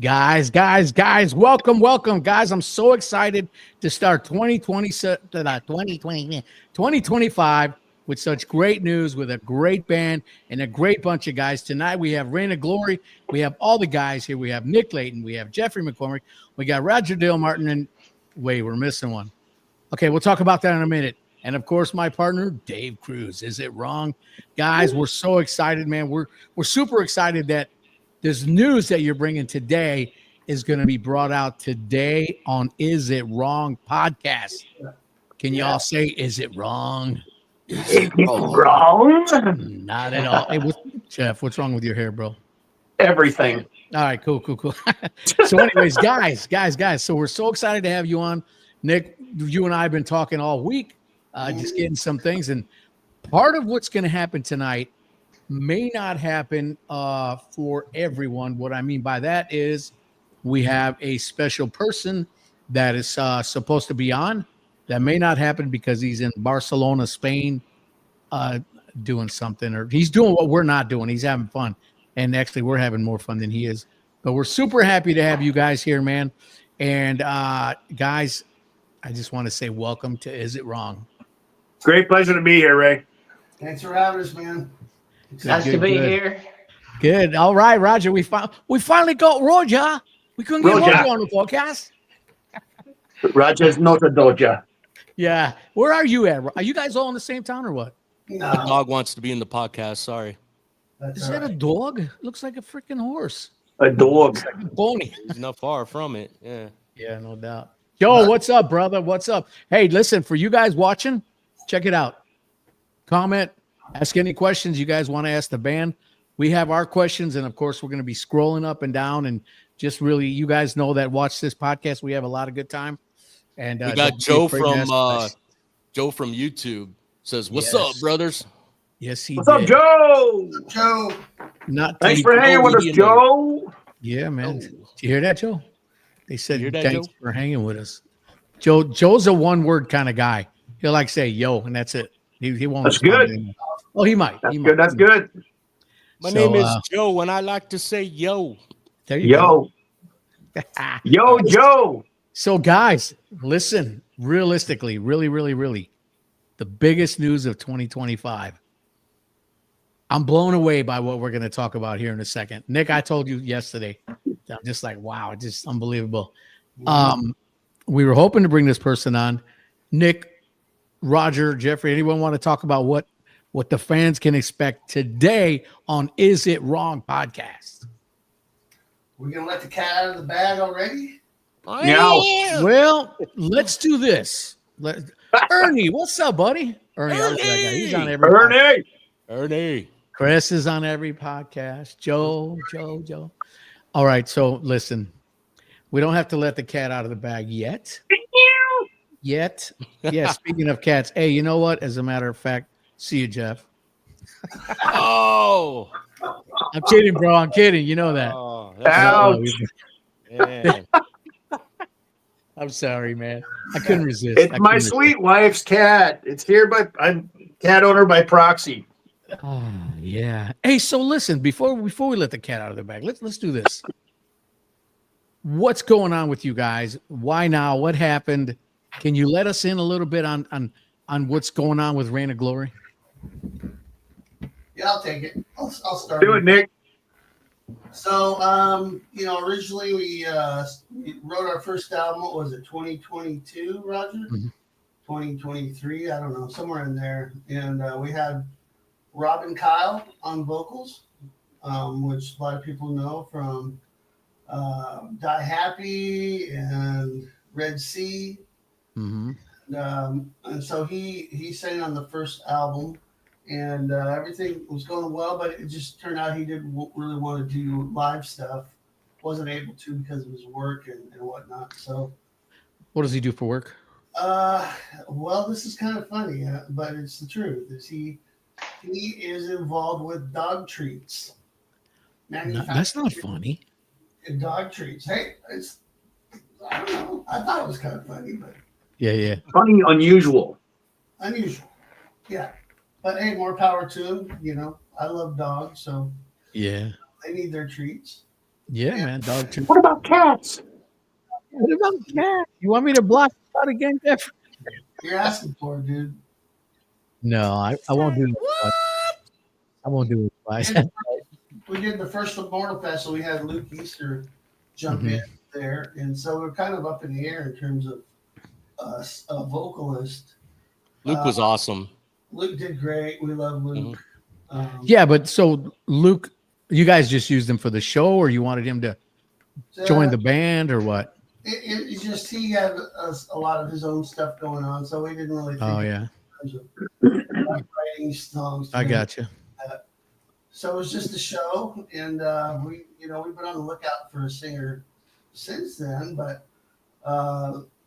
Guys, welcome, guys. I'm so excited to start 2025 with such great news, with a great band and a great bunch of guys. Tonight we have Reign of Glory. We have all the guys here. We have Nick Layton. We have Jeffrey McCormick. We got Roger Dale Martin. And wait, we're missing one. Okay, we'll talk about that in a minute. And of course, my partner, Dave Cruz. Is it wrong? Guys, we're so excited, man. We're super excited that this news that you're bringing today is going to be brought out today on Is It Wrong podcast. Can you all say, is it wrong? Is it wrong? Not at all. Hey, Jeff, what's wrong with your hair, bro? Everything. All right, cool. So anyways, guys, so we're so excited to have you on. Nick, you and I have been talking all week, just getting some things. And part of what's going to happen tonight may not happen for everyone. What I mean by that is we have a special person that is supposed to be on that may not happen because he's in Barcelona, Spain, doing something, or he's doing what we're not doing. He's having fun. And actually, we're having more fun than he is. But we're super happy to have you guys here, man. And guys, I just want to say welcome to Is It Wrong? Great pleasure to be here, Ray. Thanks for having us, man. Nice to be here. Good. All right, Roger. We finally got Roger. We couldn't get Roger on the podcast. Roger's not a Dodger. Yeah. Where are you at? Are you guys all in the same town or what? No, The dog wants to be in the podcast. Sorry. Is that a dog? Looks like a freaking horse. A dog. Looks like a pony. He's not far from it. Yeah. Yeah, no doubt. Yo, what's up, brother? What's up? Hey, listen, for you guys watching, check it out. Comment, ask any questions you guys want to ask the band. We have our questions, and of course, we're going to be scrolling up and down, and just really, you guys know that watch this podcast. We have a lot of good time. And We got Joe from YouTube says, "What's up, brothers?" Yes, he What's did. up, Joe? Joe. Not Thanks for hanging with us, Joe. Yeah, man. Did you hear that, Joe? They said You hear that, thanks Joe? for hanging with us. Joe's a one-word kind of guy. He'll like say yo, and that's it. He won't. That's respond good. anymore. Oh, he might. That's He good. might. That's good. My So, name is Joe, and I like to say yo. There you go. Yo, Joe. So, guys, listen. Realistically, really, the biggest news of 2025. I'm blown away by what we're going to talk about here in a second. Nick, I told you yesterday. I'm just like, wow, just unbelievable. We were hoping to bring this person on. Nick, Roger, Jeffrey, anyone want to talk about what the fans can expect today on Is It Wrong podcast? We're going to let the cat out of the bag already? Yeah. Well, let's do this. Ernie, what's up, buddy? Ernie, I like that guy. He's on every podcast. Ernie. Chris is on every podcast. Joe. All right, so listen, we don't have to let the cat out of the bag yet. Yeah, speaking of cats, hey, you know what? As a matter of fact, see you, Jeff. Oh. I'm kidding, bro. I'm kidding. You know that. Oh, Ouch. man. I'm sorry, man. I couldn't resist. It's my sweet wife's cat. It's here I'm cat owner by proxy. Oh, yeah. Hey, so listen, before we let the cat out of the bag, let's do this. What's going on with you guys? Why now? What happened? Can you let us in a little bit on what's going on with Reign of Glory? Yeah, I'll take it. I'll start. Do it, Nick. So, originally we wrote our first album. What was it, 2022, Roger? Mhm. 2023, I don't know, somewhere in there. And we had Robin Kyle on vocals, which a lot of people know from Die Happy and Red Sea. Mm-hmm. And so he sang on the first album, and everything was going well, but it just turned out he didn't really want to do live stuff. Wasn't able to because of his work and whatnot. So, What does he do for work? well, this is kind of funny, but it's the truth. Is he is involved with dog treats. That's not funny. Dog treats. Hey, I don't know. I thought it was kind of funny, but Yeah. Funny, unusual. unusual. Yeah. But hey, more power to him. I love dogs, so Yeah. they need their treats. Yeah, man. Dog tune. What about cats? What about that? You want me to block it out again, Jeff? You're asking for it, dude. No, I won't do it. I won't do it twice. We did the first Immortal Fest, so we had Luke Easter jump Mhm. in there, and so we're kind of up in the air in terms of a vocalist. Luke was awesome. Luke did great. We love Luke. Yeah, but so Luke, you guys just used him for the show, or you wanted him to join the band, or what? It's just he had a lot of his own stuff going on, so we didn't really think Oh in yeah, terms of writing songs. I together. got you. So it was just a show, and we've been on the lookout for a singer since then. But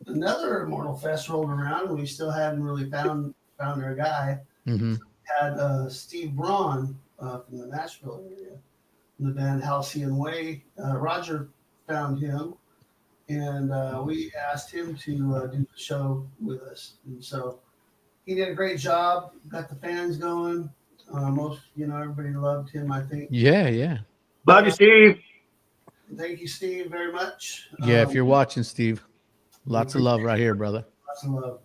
another Immortal Fest rolled around, and we still hadn't really found our guy. Hmm. Had Steve Braun from the Nashville area, in the band Halcyon Way. Roger found him, and we asked him to do the show with us, and so he did a great job. Got the fans going. Everybody loved him. I think. Yeah. Love you, Steve. Thank you, Steve, very much. Yeah, if you're watching, Steve, lots of love right here, brother. Lots of love.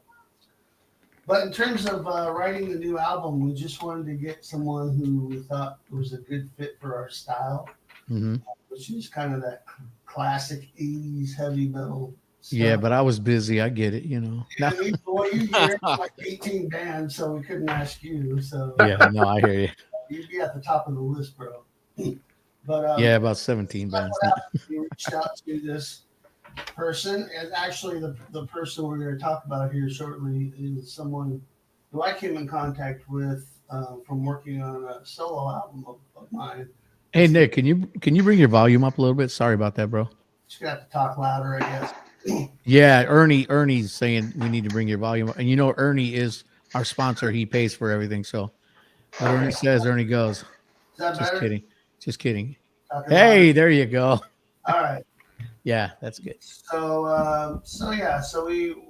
But in terms of writing the new album, we just wanted to get someone who we thought was a good fit for our style, Hmm. which is kind of that classic 80s heavy metal stuff. Yeah, but I was busy. I get it. No. Well, you hear like 18 bands, so we couldn't ask you. So Yeah, no, I hear you. you'd be at the top of the list, bro. But Yeah, about 17 bands. we reached out to this person, and actually the person we're going to talk about here shortly is someone who I came in contact with from working on a solo album of mine. Hey Nick, can you bring your volume up a little bit? Sorry about that, bro. Just gonna have to talk louder, I guess. Yeah, Ernie's saying we need to bring your volume up. And Ernie is our sponsor. He pays for everything. So what Ernie says, Ernie goes. Is that Just better? kidding. Just kidding. Talking Hey, there you go. louder? All right. Yeah, that's good. So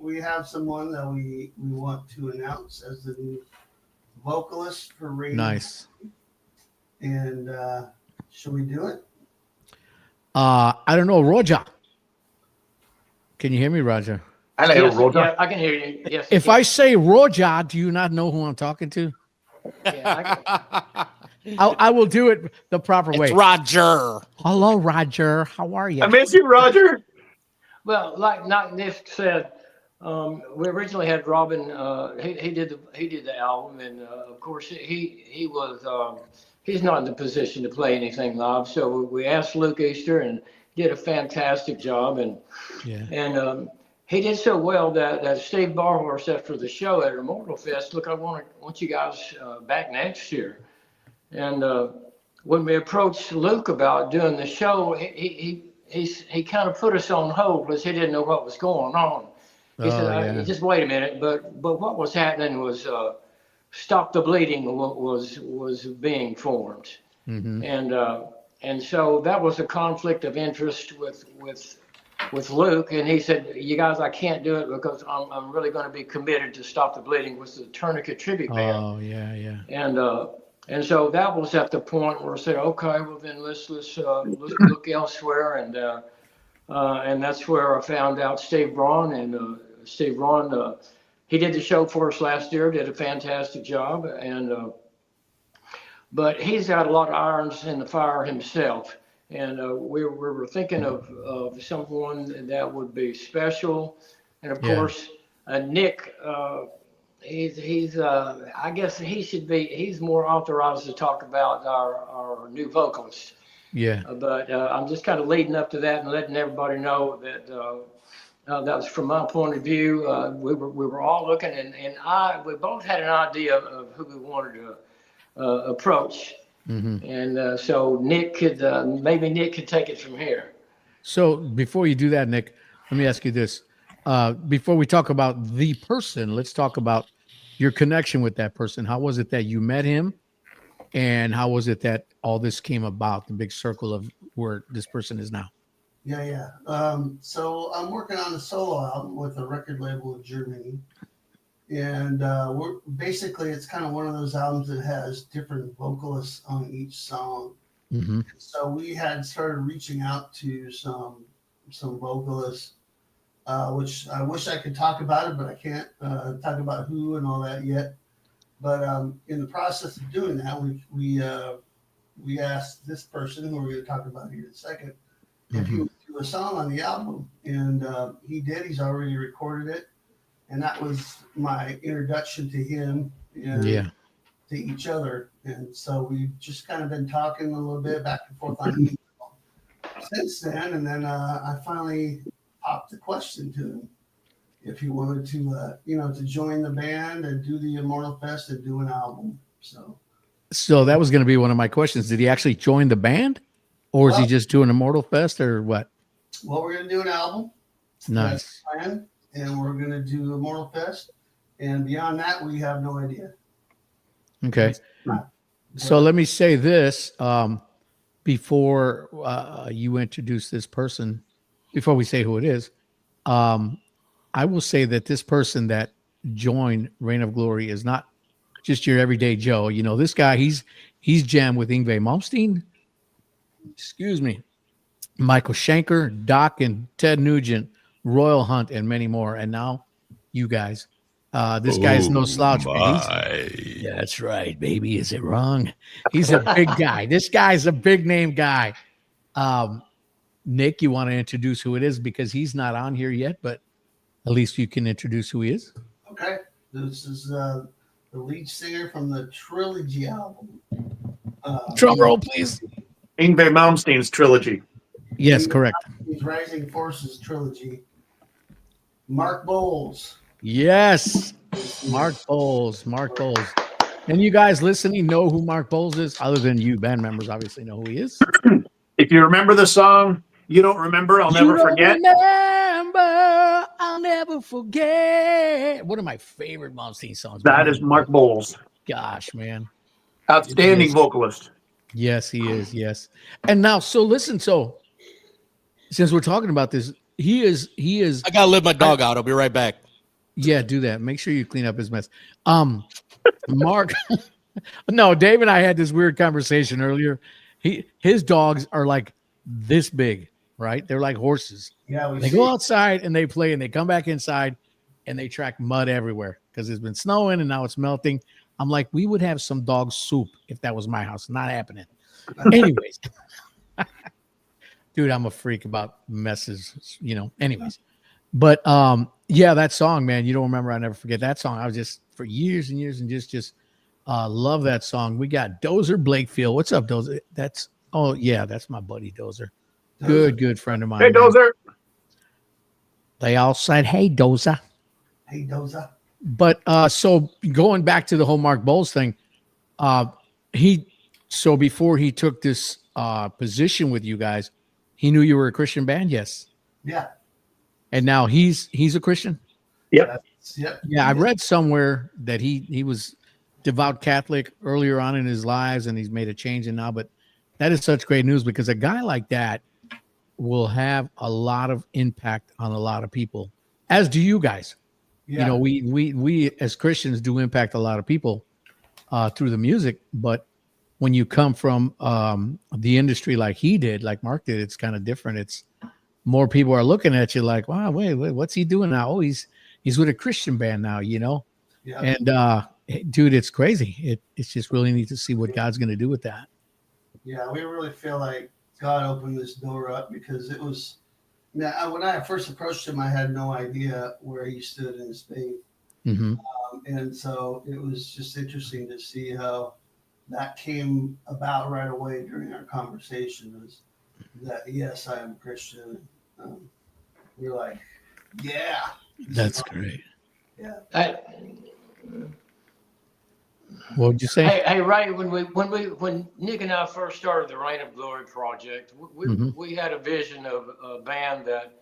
we have someone that we want to announce as the new vocalist for Radio. Nice. And should we do it? I don't know, Roger. Can you hear me, Roger? Hello, Yes, Roger. yeah, I can hear you. Yes. If I say Roger, do you not know who I'm talking to? Yeah, I will do it the proper way. It's Roger. Hello, Roger. How are you? I miss you, Roger. well, like Nick said, we originally had Robin. He did the album, and of course he was. He's not in the position to play anything live, so we asked Luke Easter, and did a fantastic job, and Yeah. he did so well that Steve Barhorse, after the show at Immortal Fest, look, I want you guys back next year. And when we approached Luke about doing the show, he kind of put us on hold because he didn't know what was going on. He said, "Just wait a minute." But what was happening was Stop the Bleeding was being formed, and so that was a conflict of interest with Luke, and he said, "You guys, I can't do it because I'm really going to be committed to Stop the Bleeding with the Tourniquet tribute band." Oh, yeah. And so that was at the point where I said, "Okay, well then let's look elsewhere," and that's where I found out Steve Braun, and Steve Braun, he did the show for us last year, did a fantastic job, and but he's got a lot of irons in the fire himself. And we were thinking of someone that would be special, and of course Nick. He's I guess he's more authorized to talk about our new vocalist. Yeah. But I'm just kind of leading up to that and letting everybody know that that was from my point of view. We were all looking, and we both had an idea of who we wanted to approach. And so Nick could take it from here. So before you do that, Nick, let me ask you this. Before we talk about the person, let's talk about your connection with that person. How was it that you met him? And how was it that all this came about, the big circle of where this person is now? Yeah. So I'm working on a solo album with a record label in Germany. And it's kind of one of those albums that has different vocalists on each song. Mm-hmm. So we had started reaching out to some vocalists, which I wish I could talk about it, but I can't talk about who and all that yet. But in the process of doing that, we asked this person, who we're going to talk about here in a second, if he would do a song on the album, and he did. He's already recorded it, and that was my introduction to him and Yeah. to each other. And so we've just kind of been talking a little bit back and forth on email since then. And then I finally popped the question to him if he wanted to, to join the band and do the Immortal Fest and do an album. So that was going to be one of my questions. Did he actually join the band, or is he just doing Immortal Fest, or what? Well, we're going to do an album. Nice. That's the plan, and we're going to do Immortal Fest. And beyond that, we have no idea. Okay. So let me say this before you introduce this person, before we say who it is. I will say that this person that joined Reign of Glory is not just your everyday Joe. You know, this guy, he's jammed with Yngwie Malmsteen, Michael Schenker, Doc and Ted Nugent, Royal Hunt, and many more. And now you guys. This guy's no slouch. Yeah, that's right, baby. Is it wrong? He's a big guy. This guy's a big name guy. Nick, you want to introduce who it is, because he's not on here yet, but at least you can introduce who he is. Okay. This is the lead singer from the Trilogy album. Drum roll, please. Yngwie Malmsteen's trilogy. Yes, correct. His Rising Forces trilogy. Mark Bowles. Yes, Mark Bowles. Mark Bowles. And you guys listening know who Mark Bowles is, other than you band members obviously know who he is. If you remember the song, You Don't Remember, I'll Never Forget. Remember, I'll never forget. One of my favorite Malmsteen songs. That is Mark Bowles. Gosh, man. Outstanding vocalist. Yes, he is. Yes. And now, so listen. So, since we're talking about this, he is. I gotta let my dog out. I'll be right back. Yeah, do that. Make sure you clean up his mess. Mark. No, Dave and I had this weird conversation earlier. His dogs are like this big, right? They're like horses. Yeah, They go outside and they play, and they come back inside and they track mud everywhere because it's been snowing and now it's melting. I'm like, we would have some dog soup if that was my house. Not happening. Anyways, dude, I'm a freak about messes, anyways. But yeah, that song, man, You Don't Remember, I'll Never Forget. That song, I was just for years and years and just love that song. We got Dozer Blakefield. What's up, Dozer? That's my buddy Dozer. Good friend of mine. Hey, Dozer. They all said, hey, Dozer. Hey, Dozer. But so going back to the whole Mark Bowles thing, before he took this position with you guys, he knew you were a Christian band, yes. Yeah. And now he's a Christian. Yep. Yep. Yeah, I read somewhere that he was devout Catholic earlier on in his lives, and he's made a change in now. But that is such great news, because a guy like that will have a lot of impact on a lot of people, as do you guys. Yeah. We as Christians do impact a lot of people through the music, but when you come from the industry like he did, like Mark did, it's kind of different. It's more people are looking at you like, wow, wait, what's he doing now? Oh, he's with a Christian band now, Yeah. And dude, it's crazy. It's just really neat to see what God's going to do with that. Yeah, we really feel like God opened this door up, because it was. Now, when I first approached him, I had no idea where he stood in his faith. Mm-hmm. And so it was just interesting to see how that came about right away during our conversation. Was that, yes, I am a Christian. We're like, yeah. That's great. Yeah. What would you say? Hey, Ray, when Nick and I first started the Reign of Glory project, we had a vision of a band that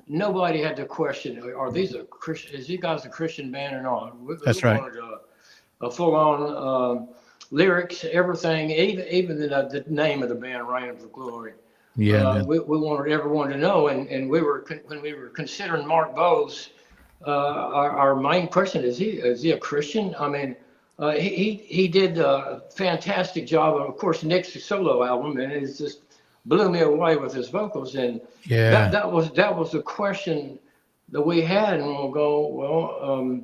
nobody had to question, are these a Christian? Is you guys a Christian band or not? That's right. Wanted a full-on lyrics, everything, even the name of the band, Reign of the Glory. Yeah, we wanted everyone to know, and when we were considering Mark Bowles, our main question is he a Christian? I mean, he did a fantastic job. Of course, Nick's solo album, and it just blew me away with his vocals. And Yeah. that was a question that we had, and we'll go, well,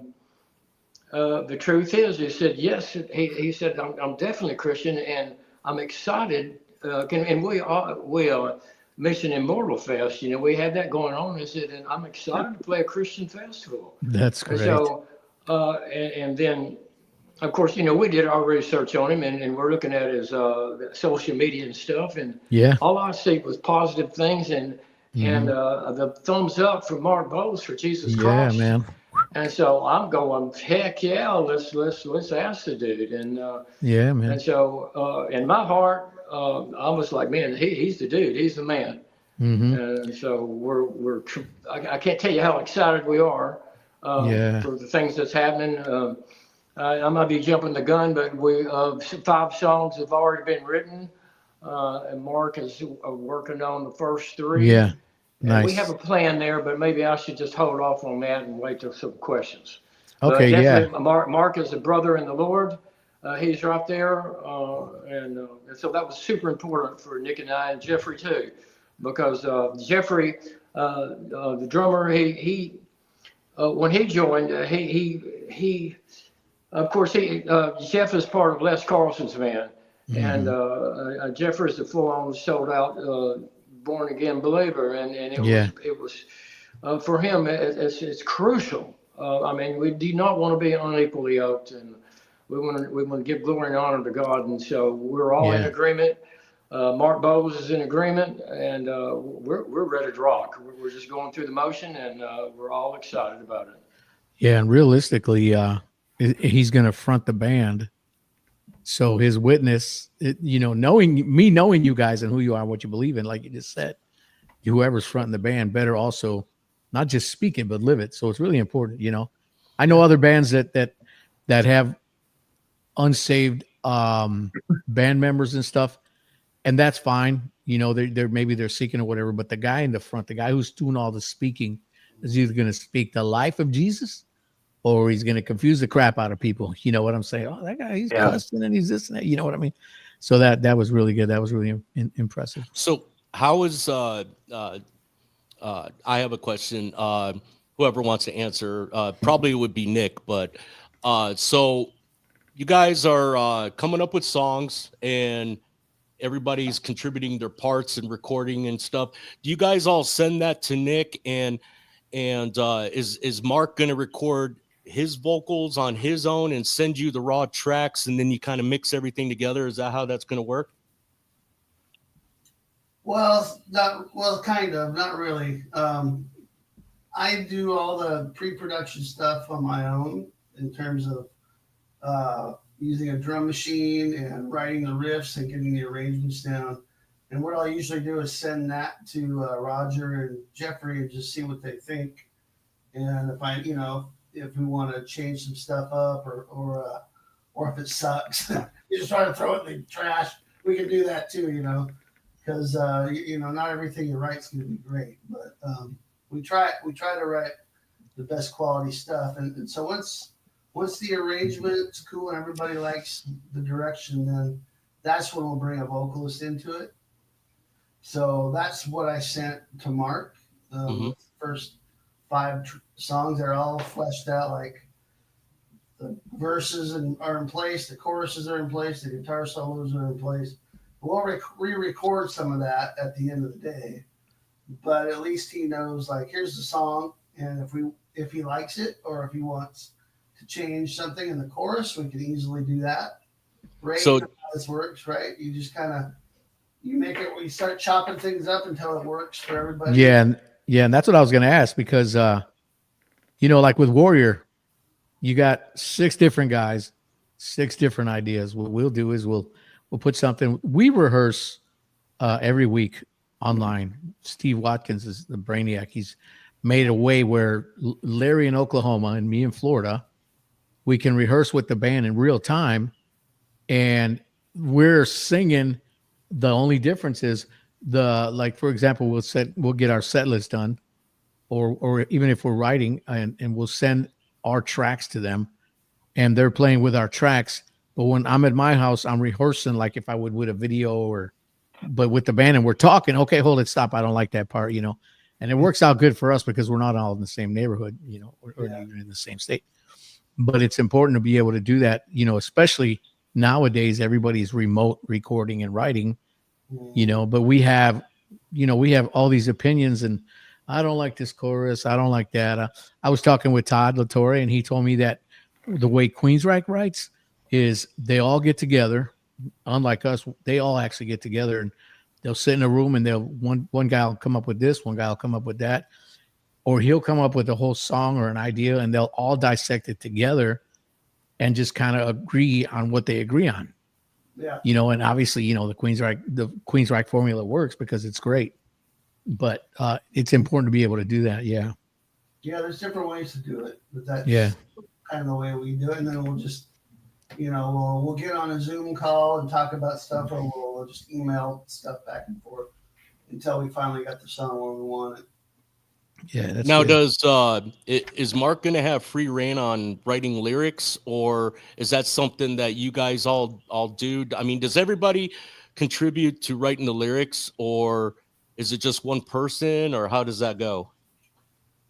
the truth is, he said, yes. He said, I'm definitely Christian, and I'm excited. And we Mission Immortal Fest, we had that going on. He said, and I'm excited to play a Christian festival. That's And great. so, and then, of course, we did our research on him, and we're looking at his social media and stuff, and Yeah. all I see was positive things, and the thumbs up from Mark Bowles for Jesus Yeah, Christ. man. And so I'm going, heck yeah, let's ask the dude. And Yeah, man. and so in my heart, I was like, man, he's the dude, he's the man. Mm-hmm. And so I can't tell you how excited we are Yeah. for the things that's happening. I might be jumping the gun, but 5 songs have already been written, and Mark is working on the first 3. Yeah. And Nice. we have a plan there, but maybe I should just hold off on that and wait till some questions. Okay. But Yeah. definitely, Mark is a brother in the Lord. He's right there, and so that was super important for Nick and I, and Jeffrey too, because Jeffrey, the drummer, he when he joined, he of course Jeff is part of Les Carlson's band, Mm-hmm. and Jeffrey is a full-on, sold-out, born-again believer, and it was for him it's crucial. I mean, we do not want to be unequally yoked, and we want to give glory and honor to God, and so we're all in Yeah. agreement. Mark Bowles is in agreement, and we're ready to rock. We're just going through the motion, and we're all excited about it. Yeah. And realistically, he's going to front the band. So his witness, knowing you guys and who you are and what you believe in, like you just said, whoever's fronting the band better also not just speak it, but live it. So it's really important. I know other bands that have unsaved band members and stuff, and that's fine. They're maybe they're seeking or whatever, but the guy in the front, the guy who's doing all the speaking, is either going to speak the life of Jesus or he's going to confuse the crap out of people. You know what I'm saying? Oh, that guy, he's cussing and he's this and that. You know what I mean? So that was really good. That was really impressive. So how is I have a question. Whoever wants to answer, probably would be Nick, but so you guys are coming up with songs and everybody's contributing their parts and recording and stuff. Do you guys all send that to Nick, and is Mark going to record his vocals on his own and send you the raw tracks, and then you kind of mix everything together? Is that how that's going to work? Well, kind of, not really. I do all the pre-production stuff on my own in terms of using a drum machine and writing the riffs and getting the arrangements down. And what I'll usually do is send that to Roger and Jeffrey and just see what they think. And if we want to change some stuff up or if it sucks, you just try to throw it in the trash. We can do that too, because not everything you write is going to be great, but we try to write the best quality stuff. And so once the arrangement's cool and everybody likes the direction, then that's when we'll bring a vocalist into it. So that's what I sent to Mark. The first 5 songs, they're all fleshed out. Like the verses are in place, the choruses are in place, the guitar solos are in place. We'll re-record some of that at the end of the day, but at least he knows, like, here's the song, and if he likes it or if he wants to change something in the chorus, we can easily do that. Right? So how this works, right? You just you start chopping things up until it works for everybody. Yeah, and that's what I was going to ask, because like with Warrior, you got 6 different guys, 6 different ideas. What we'll do is we'll put something. We rehearse every week online. Steve Watkins is the brainiac. He's made a way where Larry in Oklahoma and me in Florida, we can rehearse with the band in real time, and we're singing. The only difference is for example, we'll get our set list done, or even if we're writing, and we'll send our tracks to them, and they're playing with our tracks. But when I'm at my house, I'm rehearsing like if I would with a video but with the band, and we're talking, okay, hold it, stop. I don't like that part, and it works out good for us because we're not all in the same neighborhood, or even in the same state. But it's important to be able to do that, especially nowadays, everybody's remote recording and writing, but we have all these opinions, and I don't like this chorus. I don't like that. I was talking with Todd LaTorre, and he told me that the way Queensryche writes is they all get together. Unlike us, they all actually get together and they'll sit in a room, and one guy will come up with this, one guy will come up with that, or he'll come up with a whole song or an idea, and they'll all dissect it together and just kind of agree on what they agree on. Yeah. And obviously, the Queensryche formula works because it's great, but it's important to be able to do that. Yeah. Yeah, there's different ways to do it, but that's kind of the way we do it. And then we'll just, we'll get on a Zoom call and talk about stuff, or we'll just email stuff back and forth until we finally got the song where we want it. Yeah. That's Now, good. is Mark going to have free reign on writing lyrics, or is that something that you guys all do? I mean, does everybody contribute to writing the lyrics, or is it just one person, or how does that go?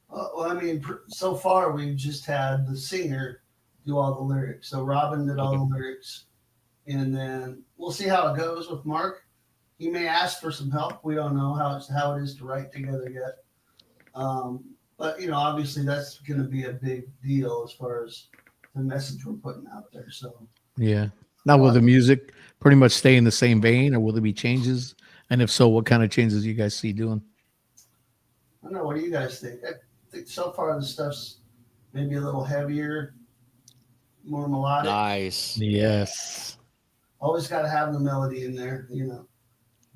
Well, I mean, so far we've just had the singer do all the lyrics. So Robin did all the lyrics, and then we'll see how it goes with Mark. He may ask for some help. We don't know how it is to write together yet. But obviously that's going to be a big deal as far as the message we're putting out there. So Yeah. Now, will the music pretty much stay in the same vein, or will there be changes? And if so, what kind of changes you guys see doing? I don't know. What do you guys think? I think so far the stuff's maybe a little heavier, more melodic. Nice. Yes. Always got to have the melody in there,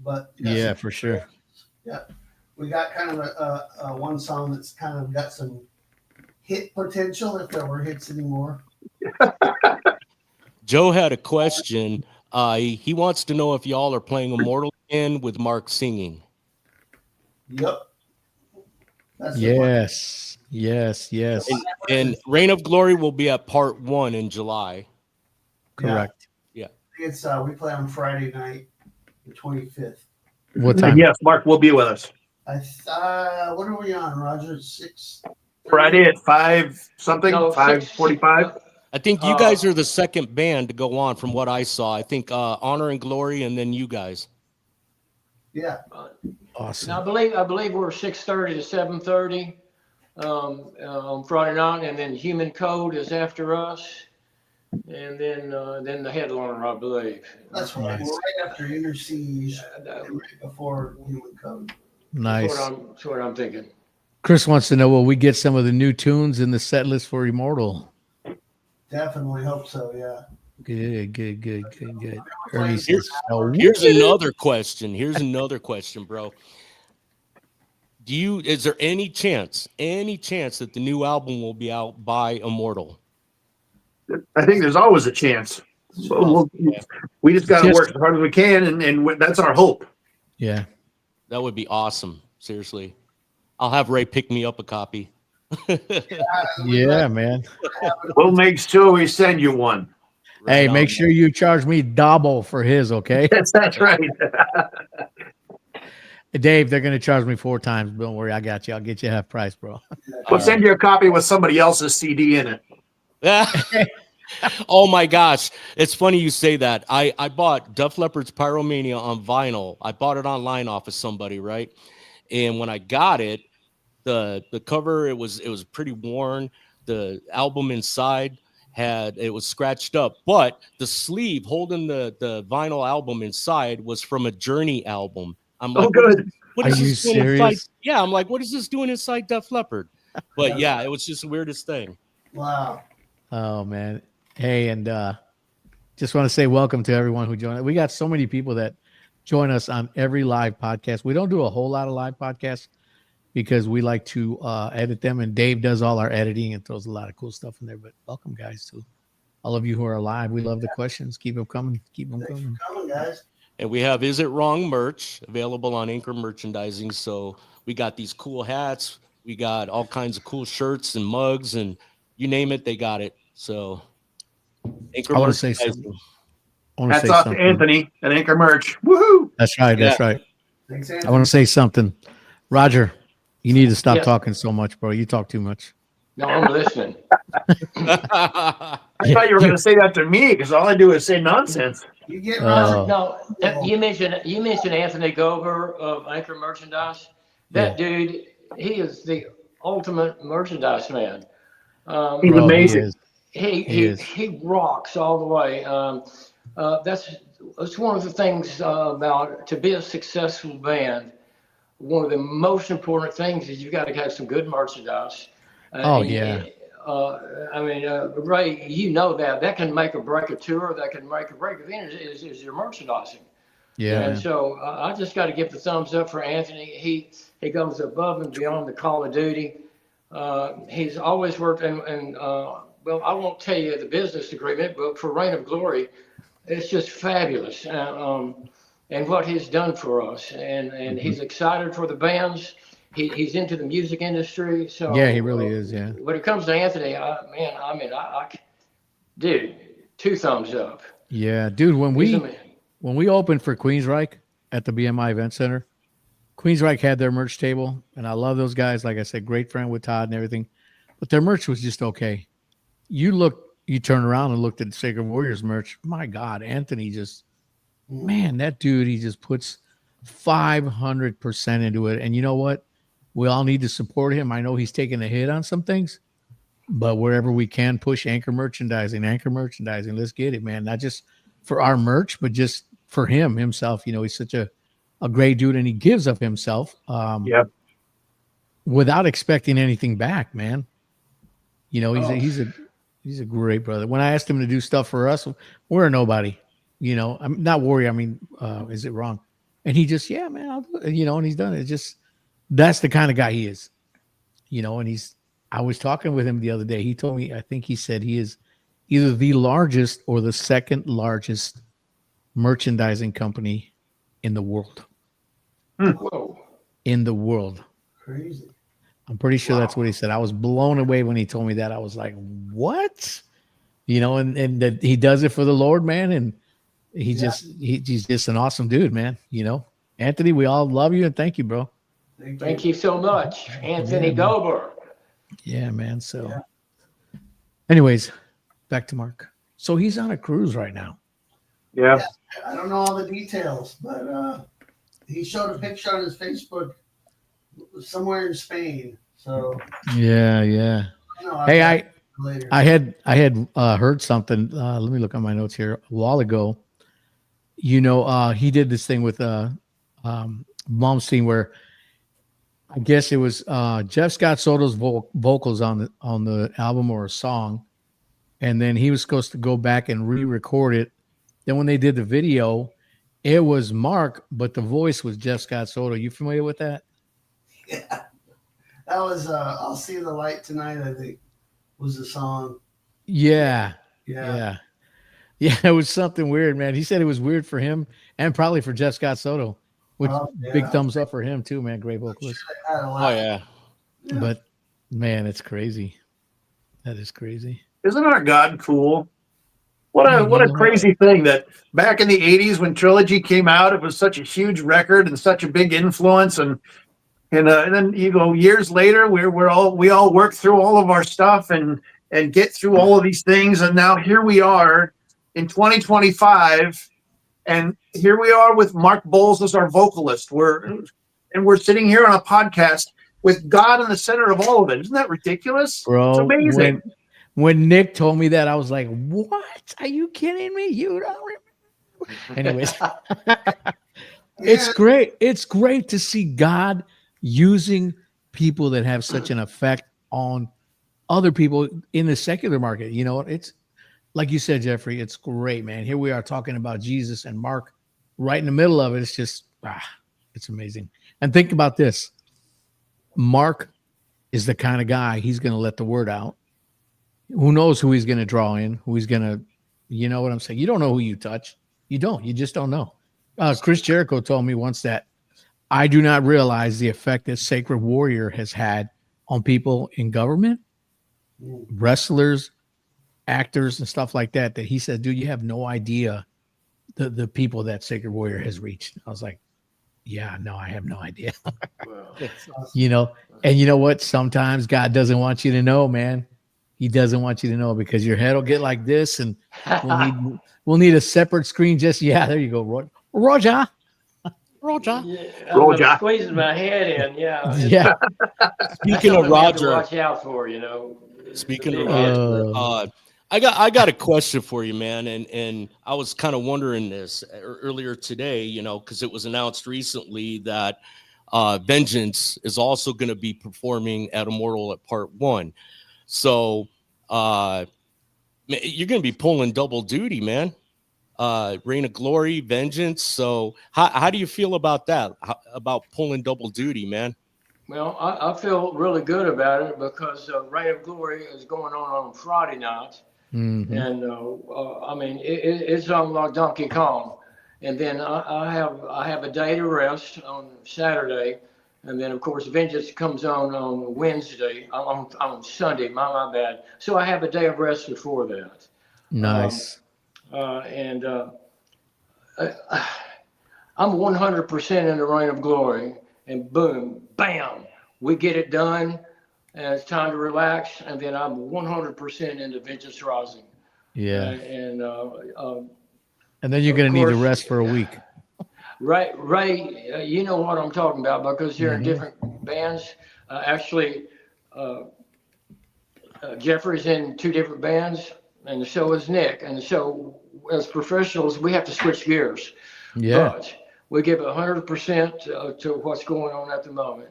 But Yeah, for sure. Yeah, we got kind of a one song that's kind of got some hit potential, if there were hits anymore. Joe had a question. He wants to know if y'all are playing Immortal again with Mark singing. Yep. That's the one. Yes. And Reign of Glory will be at part 1 in July. Correct. It's we play on Friday night, the 25th. What time? Yes, Mark will be with us What are we on, Roger? 6 Friday at 5 something, No, 5:45. I think you guys are the second band to go on from what I saw. I think Honor and Glory, and then you guys. Yeah. Awesome. Now, I believe we're 6:30 to 7:30 on Friday night, and then Human Code is after us, and then the headliner, I believe. That's right. Nice. We're right after Inner Siege, That's and right before Human Code. Nice. what I'm thinking. Chris wants to know, will we get some of the new tunes in the set list for Immortal? Definitely hope so. Yeah. Good. Ernie says, Here's another question, bro. Is there any chance that the new album will be out by Immortal? I think there's always a chance. We just got to work as hard as we can, and that's our hope. Yeah. That would be awesome. Seriously. I'll have Ray pick me up a copy. Yeah, man. We'll make sure we send you one. Hey, Right make on, sure man. you charge me double for his, okay? That's right. Dave, they're going to charge me 4 times. Don't worry. I got you. I'll get you half price, bro. We'll send you a copy with somebody else's CD in it. Oh my gosh. It's funny you say that. I bought Def Leppard's Pyromania on vinyl. I bought it online off of somebody, right? And when I got it, the cover, it was pretty worn. The album inside it was scratched up, but the sleeve holding the vinyl album inside was from a Journey album. I'm like, Oh, good. what Are is you this doing inside? serious? Yeah, I'm like, what is this doing inside Def Leppard? But yeah, it was just the weirdest thing. Wow. Oh, man. Hey, and just want to say welcome to everyone who joined. We got so many people that join us on every live podcast. We don't do a whole lot of live podcasts because we like to edit them, and Dave does all our editing and throws a lot of cool stuff in there. But welcome, guys, to all of you who are live. We love the questions. Keep them coming. Keep them Thanks coming. for coming, guys. And we have Is It Wrong merch available on Anchor Merchandising. So we got these cool hats. We got all kinds of cool shirts and mugs, and you name it, they got it. So Anchor I want to say merchandising. something. I want to Hats say off to something. Anthony at Anchor Merch. Woohoo! That's right. That's right. Thanks, I Anthony. want to say something. Roger, you need to stop Yes. talking so much, bro. You talk too much. No, I'm listening. I thought you were going to say that to me because all I do is say nonsense. You get Oh. Roger. No, you mentioned Anthony Gover of Anchor Merchandise. That dude, he is the ultimate merchandise man. He's Bro, amazing. He is. He rocks all the way. That's one of the things about to be a successful band. One of the most important things is you've got to have some good merchandise. Oh, And yeah. I mean, Ray, you know that can make or break a tour. That can make or break a thing is your merchandising. Yeah. And Man. so I just got to give the thumbs up for Anthony. He goes above and beyond the call of duty. He's always worked and well, I won't tell you the business agreement, but for Reign of Glory, it's just fabulous. And what he's done for us, and he's excited for the bands. He's into the music industry. So Yeah, he really is. Yeah. when it comes to Anthony, dude, 2 thumbs up. Yeah, dude. When He's we amazing. when we opened for Queensryche at the BMI Event Center, Queensryche had their merch table, and I love those guys. Like I said, great friend with Todd and everything, but their merch was just okay. You turn around and looked at Sacred Warriors merch. My God, Anthony man, that dude, he just puts 500% into it. And you know what? We all need to support him. I know he's taking a hit on some things, but wherever we can push Anchor Merchandising, let's get it, man. Not just for our merch, but just for himself. You know, he's such a great dude, and he gives of himself without expecting anything back, man. You know, he's a great brother. When I asked him to do stuff for us, we're a nobody. You know, I'm not worried. I mean, is it wrong? And he just, yeah, man, I'll do it. You know, and he's done it. It's just, that's the kind of guy he is. You know, and I was talking with him the other day. He told me, I think he said he is either the largest or the second largest merchandising company in the world. Whoa. In the world. Crazy. I'm pretty sure that's what he said. I was blown away when he told me that. I was like, what? You know, and that he does it for the Lord, man. And he's just an awesome dude, man. You know, Anthony, we all love you and thank you, bro. Thank you so much, Anthony Gober. Yeah, man. So, anyways, back to Mark. So he's on a cruise right now. Yeah. I don't know all the details, but he showed a picture on his Facebook somewhere in Spain. So Yeah. I don't know, Hey, later. I had heard something. Let me look at my notes here a while ago. You know, he did this thing with Malmsteen where I guess it was Jeff Scott Soto's vocals on the album or a song, and then he was supposed to go back and re-record it. Then when they did the video, it was Mark, but the voice was Jeff Scott Soto. You familiar with that? Yeah. That was I'll See the Light Tonight, I think, was the song. Yeah. Yeah. It was something weird, man. He said it was weird for him and probably for Jeff Scott Soto, which big thumbs up for him too, man. Great vocalist. Oh yeah. But man, it's crazy. That is crazy. Isn't our God cool? What a crazy thing that back in the 80s when Trilogy came out, it was such a huge record and such a big influence. And then years later, we all work through all of our stuff and get through all of these things. And now here we are in 2025, and here we are with Mark Bowles as our vocalist. We're sitting here on a podcast with God in the center of all of it. Isn't that ridiculous? Bro, it's amazing. When Nick told me that, I was like, what? Are you kidding me? You don't remember? Anyways, it's great. It's great to see God using people that have such an effect on other people in the secular market. You know, it's like you said, Jeffrey, it's great, man. Here we are talking about Jesus and Mark right in the middle of it. It's just, it's amazing. And think about this. Mark is the kind of guy, he's going to let the word out. Who knows who he's going to draw in, who he's going to, you know what I'm saying? You don't know who you touch. You just don't know. Chris Jericho told me once that I do not realize the effect that Sacred Warrior has had on people in government, wrestlers, actors and stuff like that he said, dude, you have no idea the people that Sacred Warrior has reached. I was like, yeah, no, I have no idea. Well, You know, and you know what? Sometimes God doesn't want you to know, man. He doesn't want you to know because your head will get like this, and we'll need a separate screen. Just there you go, Roger. yeah, Roger. I'm squeezing my head in. Yeah. Yeah. Speaking of Something we have to Roger, watch out for, you know. speaking The of big Roger, Uh, I got a question for you, man, and I was kind of wondering this earlier today, you know, because it was announced recently that Vengeance is also going to be performing at Immortal at Part 1. So you're going to be pulling double duty, man. Reign of Glory, Vengeance. So how do you feel about that? About pulling double duty, man? Well, I feel really good about it because Reign of Glory is going on Friday night. mhm. And I mean, it's on like Donkey Kong. And then I have a day to rest on Saturday. And then, of course, Vengeance comes on Wednesday, on Sunday, my bad. So I have a day of rest before that. Nice. And I'm 100% in the Reign of Glory. And boom, bam, we get it done. And it's time to relax. And then I'm 100% into Vengeance Rising. Yeah. And And then you're of going to need to course, rest for a week. Ray, you know what I'm talking about because you're in Mhm. different bands. Actually, Jeffrey's in 2 different bands, and so is Nick. And so, as professionals, we have to switch gears. Yeah. But we give 100% to what's going on at the moment.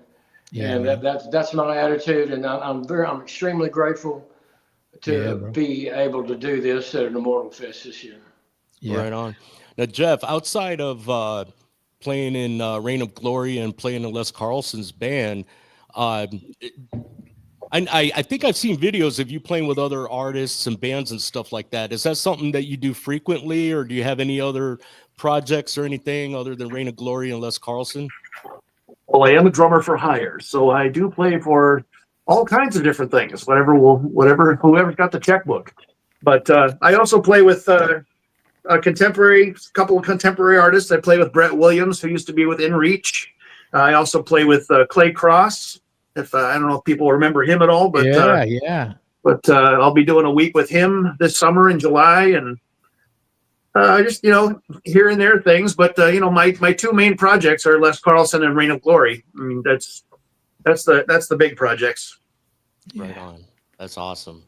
Yeah. And man. that's my attitude, and I'm extremely grateful Yeah, to bro. be able to do this at an Immortal Fest this year. Yeah. Right on. Now, Jeff, outside of playing in Reign of Glory and playing in Les Carlson's band, uh, I think I've seen videos of you playing with other artists and bands and stuff like that. Is that something that you do frequently, or do you have any other projects or anything other than Reign of Glory and Les Carlson? Well, I am a drummer for hire, so I do play for all kinds of different things. Whoever's got the checkbook. But I also play with a couple of contemporary artists. I play with Brett Williams, who used to be with In Reach. I also play with Clay Cross. If I don't know if people remember him at all, but Yeah. I'll be doing a week with him this summer in July, and just here and there things. But my 2 main projects are Les Carlson and Reign of Glory. I mean, that's the big projects. Right on. That's awesome.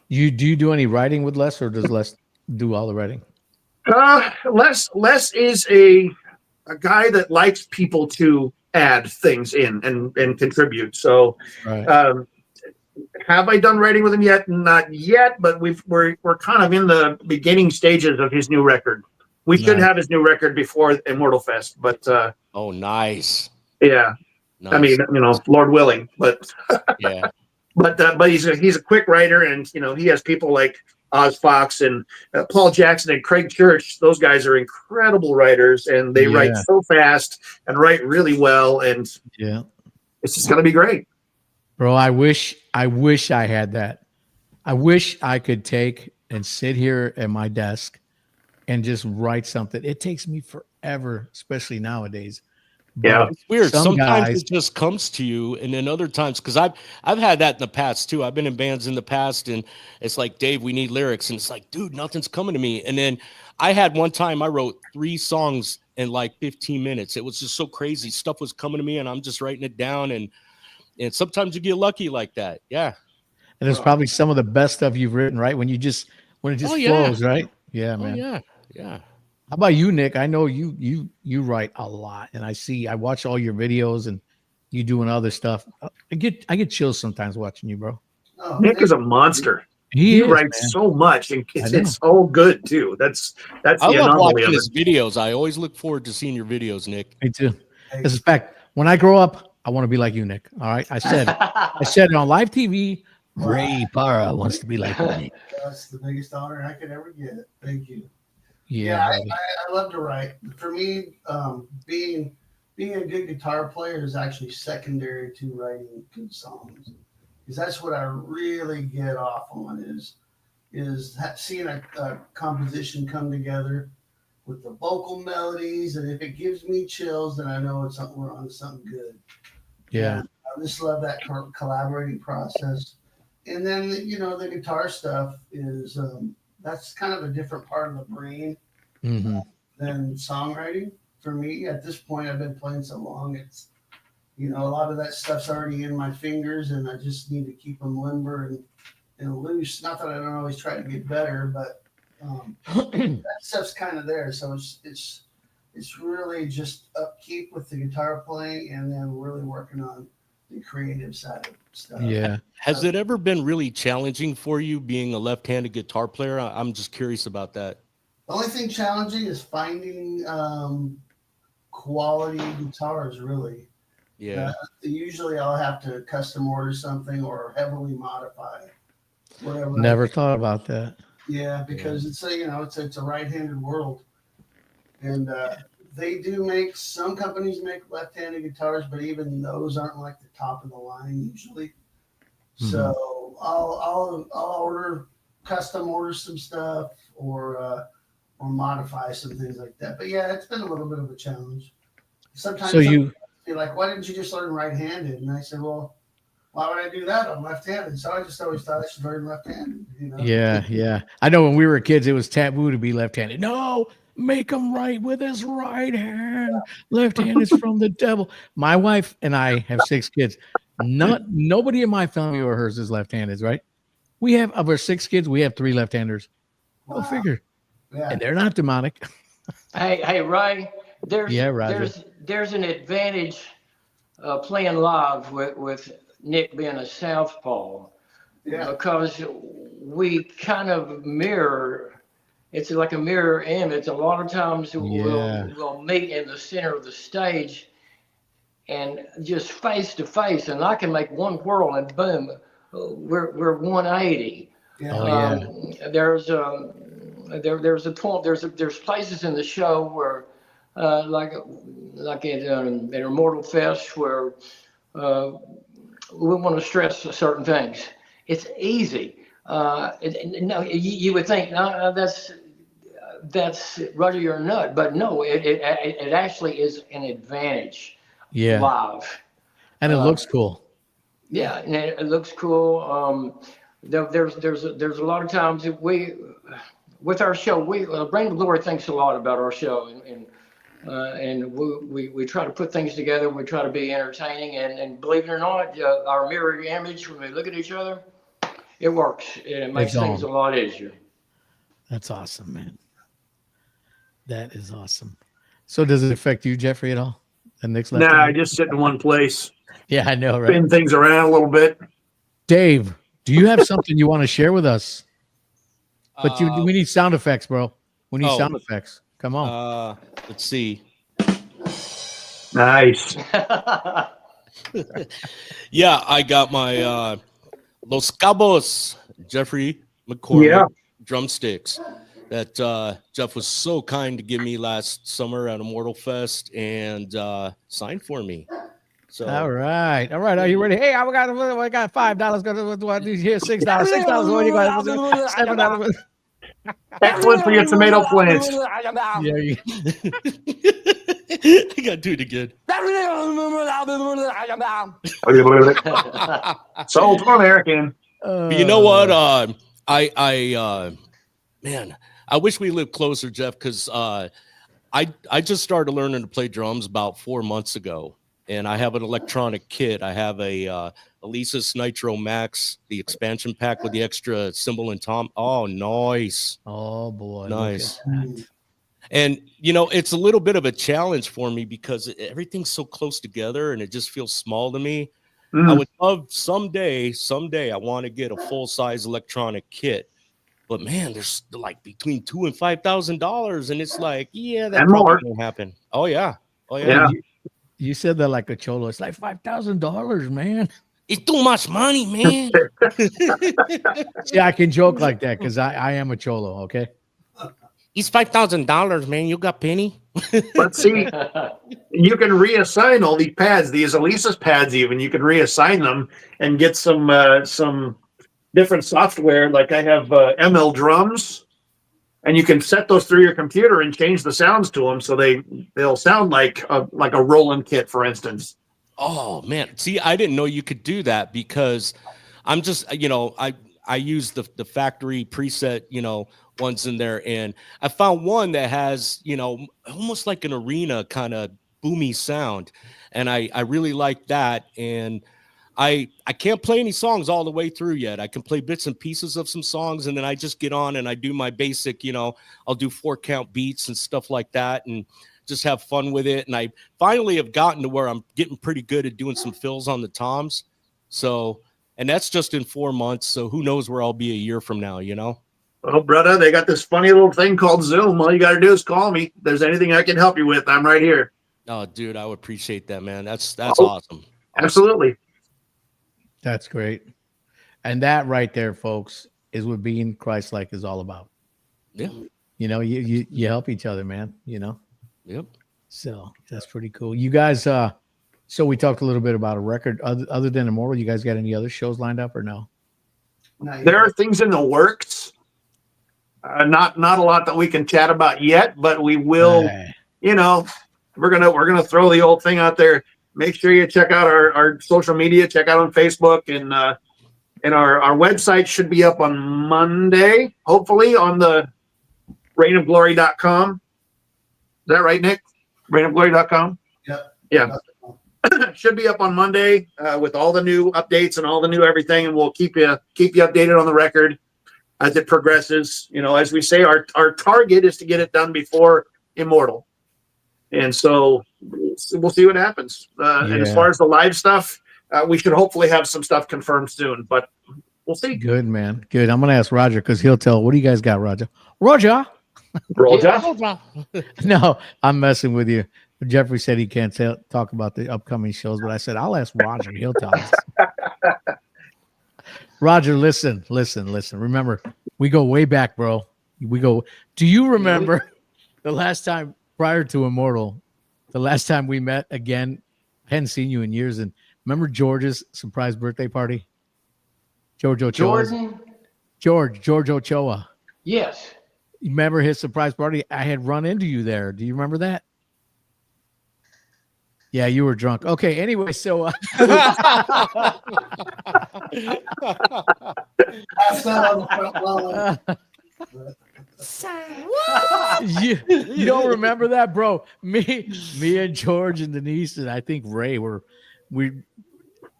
Do you do any writing with Les, or does Les do all the writing? Les is a guy that likes people to add things in and contribute. So, Right. have I done writing with him yet? Not yet, but we're kind of in the beginning stages of his new record. We should Nice. have his new record before Immortal Fest, but Oh, nice. yeah, Nice. I mean, Lord willing, but Yeah. but he's a quick writer, and he has people like Oz Fox and Paul Jackson and Craig Church. Those guys are incredible writers, and they write Yeah. so fast and write really well, and Yeah. it's just going to be great. Bro, I wish I had that. I wish I could take and sit here at my desk and just write something. It takes me forever, especially nowadays. Yeah. It's weird. Some Sometimes guys- it just comes to you, and then other times, because I've had that in the past too. I've been in bands in the past, and it's like, Dave, we need lyrics, and it's like, dude, nothing's coming to me. And then I had one time I wrote 3 songs in like 15 minutes. It was just so crazy. Stuff was coming to me, and I'm just writing it down. And sometimes you get lucky like that. Yeah. And it's probably some of the best stuff you've written, right? When it just Oh, yeah. flows, right? Yeah, Oh man. yeah. Yeah. How about you, Nick? I know you write a lot, and I watch all your videos and you doing other stuff. I get chills sometimes watching you, bro. Oh, Nick is a monster. He He is, writes man. so much, and I know. it's all good too. That's I the love anomaly watching of it. his videos. I always look forward to seeing your videos, Nick. Me too. As a fact, when I grow up, I want to be like you, Nick. All right. I said it on live TV. Ray Parra wants to be like me. That's the biggest honor I could ever get. Thank you. Yeah. I love to write. For me, being a good guitar player is actually secondary to writing good songs, because that's what I really get off on is is seeing a composition come together with the vocal melodies, and if it gives me chills, then I know it's something we're on to something good. Yeah. And I just love that collaborating process. And then the guitar stuff is that's kind of a different part of the brain Mm-hmm. than songwriting for me. At this point, I've been playing so long, it's a lot of that stuff's already in my fingers, and I just need to keep them limber and loose. Not that I don't always try to get better, but that stuff's kind of there. So it's really just upkeep with the guitar playing, and then really working on the creative side of stuff. Yeah. Has it ever been really challenging for you being a left-handed guitar player? I'm just curious about that. The only thing challenging is finding quality guitars, really. Yeah. Usually I'll have to custom order something or heavily modify whatever. Never thought about that. Yeah, because it's a right-handed world, and some companies make left-handed guitars, but even those aren't like the top of the line usually. So I'll custom order some stuff or modify some things like that. But yeah, it's been a little bit of a challenge. Sometimes So you, be like, why didn't you just learn right-handed? And I said, well, why would I do that? I'm left-handed. So I just always thought I should learn left-handed. yeah. I know when we were kids, it was taboo to be left-handed. No, make him right with his right hand. Left hand is from the devil. My wife and I have 6 kids. Nobody in my family or hers is left-handed, right? We have, of our 6 kids, we have 3 left-handers. Go Wow. figure. Yeah. And they're not demonic. Hey, Ray, Roger. there's an advantage playing live with Nick being a southpaw, Yeah. because we kind of mirror. It's like a mirror image. A lot of times we'll meet in the center of the stage and just face to face, and I can make one whirl and boom, we're 180. Yeah. Oh, yeah. There's a point. There's places in the show where, like at Immortal Fest, where we want to stress certain things. It's easy. No, you would think no, that's Roger, you're a nut, but no, it actually is an advantage. Yeah. Live. And it looks cool. Yeah, and it looks cool. There's a lot of times that with our show, Brain of Glory thinks a lot about our show, and we try to put things together. We try to be entertaining, and believe it or not, our mirror image when we look at each other, it works. It makes things a lot easier. That's awesome, man. That is awesome. So does it affect you, Jeffrey, at all? And Nick's left. Nah, I just sit in one place, Yeah, I know, right? spin things around a little bit. Dave, do you have something you want to share with us? But we need sound effects, bro. We need sound effects. Come on. Let's see. Nice. Yeah, I got my Los Cabos Jeffrey McCormick drumsticks that Jeff was so kind to give me last summer at Immortal Fest and signed for me. So All right. Are you ready? Hey, I got $5. What do you hear? $6. $6. What do you got? $7. Excellent for your tomato plants. Yeah. I got to do it again. Sold to American. But you know what? Man, I wish we lived closer, Jeff, because I just started learning to play drums about 4 months ago, and I have an electronic kit. I have a Alesis Nitro Max, the expansion pack with the extra cymbal and tom. Oh, nice. Oh boy. Nice. And, it's a little bit of a challenge for me because everything's so close together and it just feels small to me. I would love someday, I want to get a full-size electronic kit. But man, there's like between $2,000 and $5,000, and it's like, that And probably more. won't happen. Oh yeah. You said that like a cholo. It's like $5,000, man. It's too much money, man. See, I can joke like that because I am a cholo. Okay. It's $5,000, man. You got penny? But see, you can reassign all these pads, these Alesis pads even. You can reassign them and get some different software. Like I have ML drums, and you can set those through your computer and change the sounds to them so they'll sound like a Roland kit, for instance. Oh man, see, I didn't know you could do that because I'm just, I use the factory preset, ones in there, and I found one that has, almost like an arena kind of boomy sound, and I really like that. And I can't play any songs all the way through yet. I can play bits and pieces of some songs, and then I just get on and I do my basic, I'll do 4-count beats and stuff like that, and just have fun with it. And I finally have gotten to where I'm getting pretty good at doing some fills on the toms. So, and that's just in 4 months. So who knows where I'll be a year from now, Oh, brother, they got this funny little thing called Zoom. All you got to do is call me. If there's anything I can help you with, I'm right here. Oh, dude, I would appreciate that, man. That's awesome. Absolutely. That's great. And that right there, folks, is what being Christ-like is all about. Yeah. You help each other, man, Yep. So that's pretty cool. You guys, so we talked a little bit about a record. Other than Immortal, you guys got any other shows lined up or no? There are things in the works. Not a lot that we can chat about yet, but we will. We're gonna throw the old thing out there. Make sure you check out our social media. Check out on Facebook, and our website should be up on Monday, hopefully on the reignofglory.com. Is that right, Nick? reignofglory.com? Yep. Yeah. Should be up on Monday with all the new updates and all the new everything, and we'll keep you updated on the record as it progresses. As we say, our target is to get it done before Immortal, and so we'll see what happens. And as far as the live stuff, we should hopefully have some stuff confirmed soon, but we'll see. Good, man. Good. I'm gonna ask Roger because he'll tell. What do you guys got, Roger? Roger. No, I'm messing with you. Jeffrey said he can't talk about the upcoming shows, but I said I'll ask Roger. He'll tell us. Roger, listen. Remember, we go way back, bro. Do you remember the last time prior to Immortal, the last time we met again? I hadn't seen you in years. And remember George's surprise birthday party? George Ochoa. George Ochoa. Yes. You remember his surprise party? I had run into you there. Do you remember that? Yeah, you were drunk. Okay, anyway, so you don't remember that, bro? Me and George and Denise and I think Ray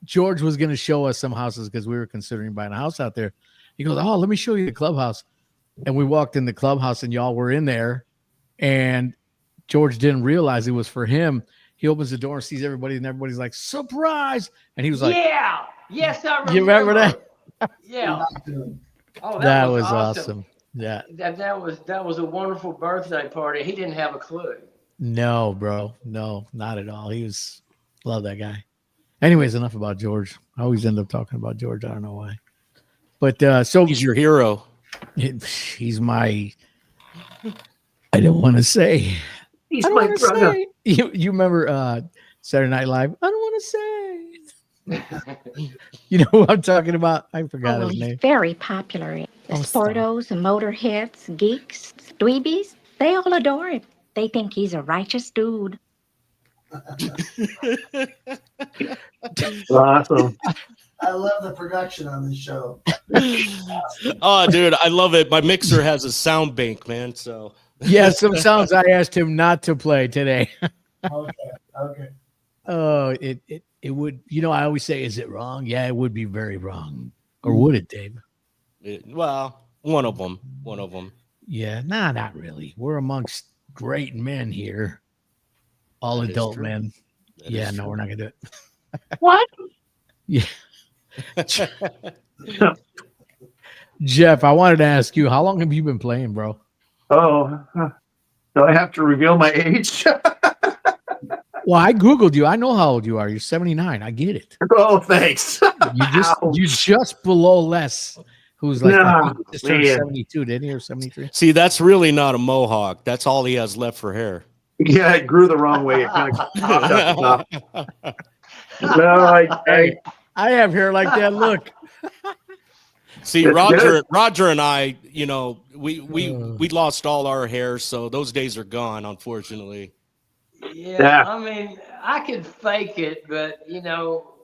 George was going to show us some houses because we were considering buying a house out there. He goes, "Oh, let me show you the clubhouse." And we walked in the clubhouse and y'all were in there, and George didn't realize it was for him. He opens the door and sees everybody, and everybody's like, "Surprise!" And he was like, "Yeah, yes, I remember." You remember that? Yeah. Oh, that was awesome. Yeah. That was a wonderful birthday party. He didn't have a clue. No, bro. No, not at all. Love that guy. Anyways, enough about George. I always end up talking about George. I don't know why. But so he's your hero. He's my. I don't want to say. He's my brother. You remember Saturday Night Live? I don't want to say. You know who I'm talking about? I forgot his name. He's very popular. The sportos, the motorheads, geeks, dweebies, they all adore him. They think he's a righteous dude. Awesome. I love the production on this show. Oh, dude, I love it. My mixer has a sound bank, man. So yeah, some sounds I asked him not to play today. Okay. Oh, it would. I always say, is it wrong? Yeah, it would be very wrong. Or would it, Dave? Well, one of them. Yeah, not really. We're amongst great men here, all That adult is true. men. That Yeah, is no, true. we're not gonna do it. What? Yeah. Jeff, I wanted to ask you, how long have you been playing, bro? Oh, do I have to reveal my age? Well, I Googled you. I know how old you are. You're 79. I get it. Oh, thanks. You just below Les, who's like No, just turned man. 72, didn't he, or 73? See, that's really not a mohawk. That's all he has left for hair. Yeah, it grew the wrong way. It kind of popped up the top. No, I I have hair like that. Look. See, That's good. Roger and I, you know, we lost all our hair, so those days are gone, unfortunately. Yeah, Yeah. I mean, I could fake it, but you know,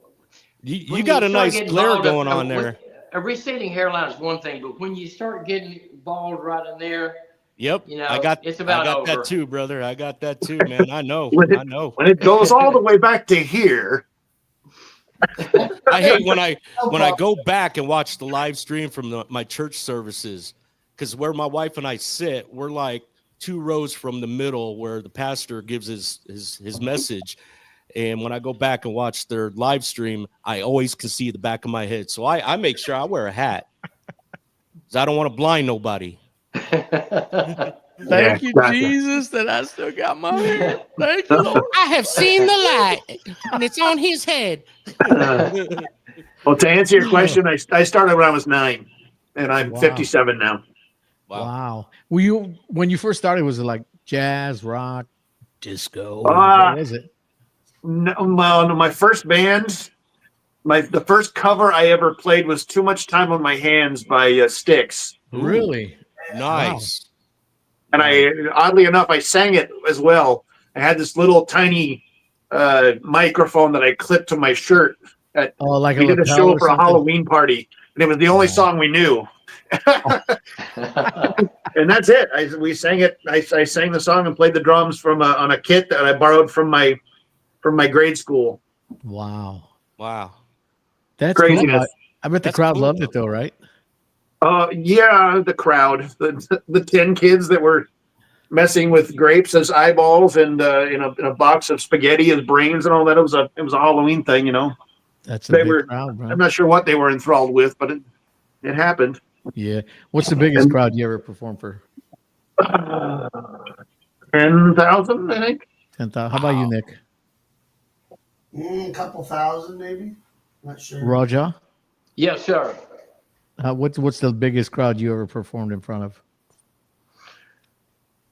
You when got you a start nice getting glare bald, going on there. a receding hairline is one thing, but when you start getting bald right in there, Yep, you know, I got it's about over. that too, brother. I got that too, man. I know. When I know. it goes all the way back to here. I hate when I go back and watch the live stream from my church services, because where my wife and I sit, we're like 2 rows from the middle where the pastor gives his message. And when I go back and watch their live stream, I always can see the back of my head. So I make sure I wear a hat, because I don't want to blind nobody. Thank you, gotcha. Jesus, that I still got my hair. Thank you, Lord. I have seen the light, and it's on his head. Well, to answer your question, I started when I was 9, and I'm Wow. 57 now. Wow. Were you when you first started? Was it like jazz, rock, disco? Uh, What was it? No, my first band, the first cover I ever played was "Too Much Time on My Hands" by Styx, Really? Nice. and oddly enough, I sang it as well. I had this little tiny microphone that I clipped to my shirt. Oh, like We did a lapel show or for a something? Halloween party, and it was the only song we knew. And that's it. We sang it. I sang the song and played the drums on a kit that I borrowed from my grade school. Wow. Wow. That's Craziness. cool. I bet the That's crowd cool, loved though. it though, right? Yeah, the crowd, the 10 kids that were messing with grapes as eyeballs and in a box of spaghetti as brains and all that. It was a Halloween thing, you know. That's a They big were. crowd, bro. I'm not sure what they were enthralled with, but it happened. Yeah. What's the biggest crowd you ever performed for? 10,000, I think. 10,000. How about you, Nick? A couple thousand, maybe. Not sure. Roger? Yes, sir. What's the biggest crowd you ever performed in front of?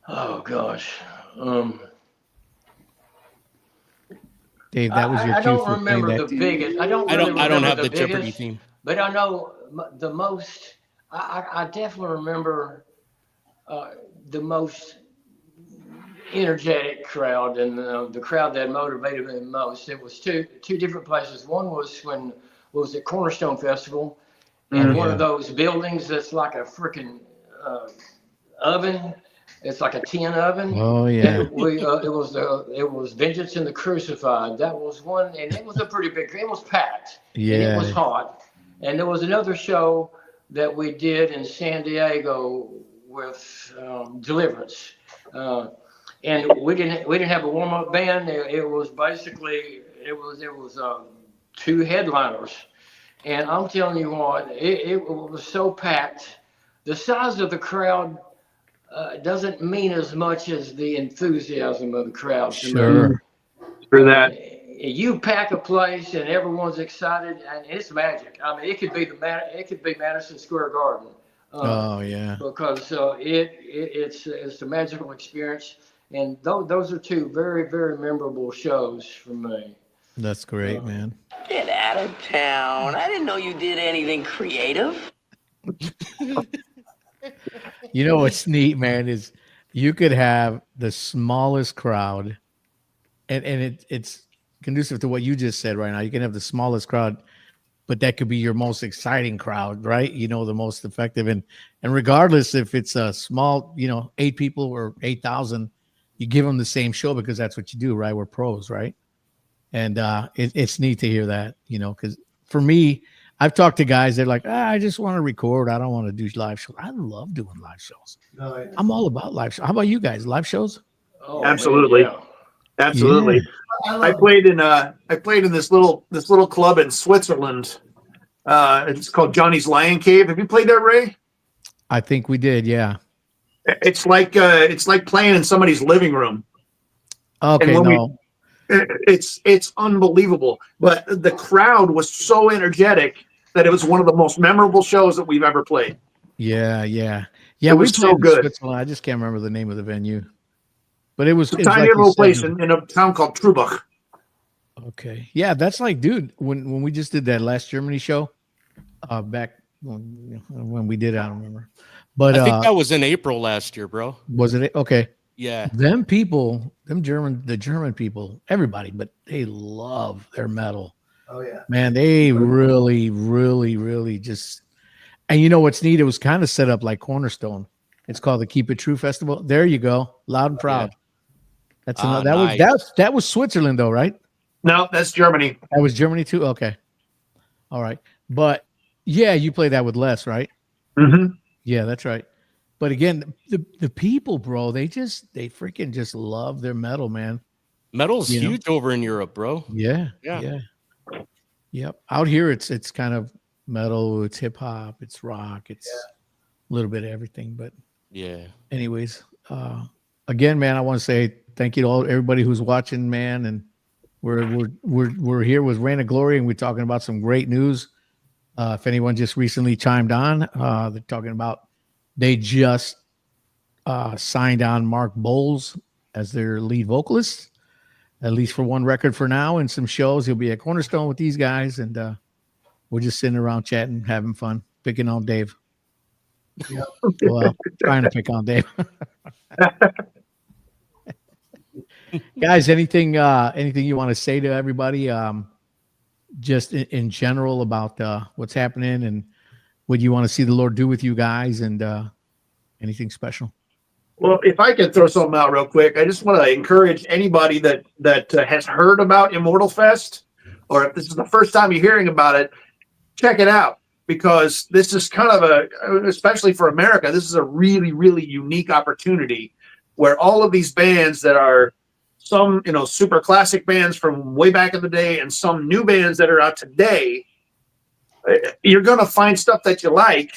Oh gosh. Dave, that was your I cue don't for playing remember that. the biggest. I don't have the the Jeopardy biggest, theme. but I know the most. I definitely remember the most energetic crowd and the crowd that motivated me the most. It was two different places. One was when was at Cornerstone Festival, and one of those buildings that's like a freaking oven. It's like a tin oven. Oh yeah. And it was Vengeance and the Crucified. That was one, and it was a pretty big. It was packed. Yeah. And it was hot. And there was another show that we did in San Diego with Deliverance, and we didn't have a warm up band. It was basically it was 2 headliners, and I'm telling you what, it was so packed. The size of the crowd doesn't mean as much as the enthusiasm of the crowd. To me. Sure. For that. You pack a place and everyone's excited, and it's magic. I mean, it could be Madison Square Garden. Oh yeah. Because it's a magical experience, and those are 2 very, very memorable shows for me. That's great, man. Get out of town. I didn't know you did anything creative. You know what's neat, man, is you could have the smallest crowd, and it's conducive to what you just said right now. You can have the smallest crowd, but that could be your most exciting crowd, right? You know, the most effective. And regardless if it's a small, 8 people or 8,000, you give them the same show because that's what you do, right? We're pros, right? And it's neat to hear that, because for me, I've talked to guys, they're like, I just want to record. I don't want to do live shows. I love doing live shows. No, I'm all about live shows. How about you guys? Live shows? Oh, Absolutely. man, yeah. Absolutely. Yeah. I played in this little club in Switzerland. It's called Johnny's Lion Cave. Have you played there, Ray? I think we did. Yeah. It's like playing in somebody's living room. Okay. when No. It's unbelievable. But the crowd was so energetic that it was one of the most memorable shows that we've ever played. Yeah. It We was so played in good. Switzerland. I just can't remember the name of the venue, but it was It's a tiny like you little said. place in a town called Trubach. Okay. Yeah, that's like, dude, when we just did that last Germany show back when we did, I don't remember. But I think that was in April last year, bro. was it okay? Yeah. Them people, the German people, everybody, but they love their metal. Oh yeah. Man, they really, really, really just. And you know what's neat? It was kind of set up like Cornerstone. It's called the Keep It True Festival. There you go, loud and proud. That's another. That was Switzerland though, right? No, that's Germany. That was Germany too. Okay, all right. But yeah, you play that with Les, right? Mm-hmm. Yeah, that's right. But again, the people, bro, they freaking just love their metal, man. Metal's You know? huge over in Europe, bro. Yeah. Yep. Out here, it's kind of metal, it's hip hop, it's rock, it's a little bit of everything. But Yeah. anyways, again, man, I want to say thank you to everybody who's watching, man. And we're here with Reign of Glory, and we're talking about some great news. If anyone just recently chimed on, they're talking about they just signed on Mark Bowles as their lead vocalist, at least for one record for now, and some shows. He'll be at Cornerstone with these guys, and we're just sitting around chatting, having fun, picking on Dave. Yep. Well, trying to pick on Dave. Guys, anything you want to say to everybody, just in general about what's happening and what you want to see the Lord do with you guys, and anything special? Well, if I could throw something out real quick, I just want to encourage anybody that has heard about Immortal Fest, or if this is the first time you're hearing about it, check it out, because this is kind of especially for America, this is a really, really unique opportunity where all of these bands that are some, super classic bands from way back in the day and some new bands that are out today, you're going to find stuff that you like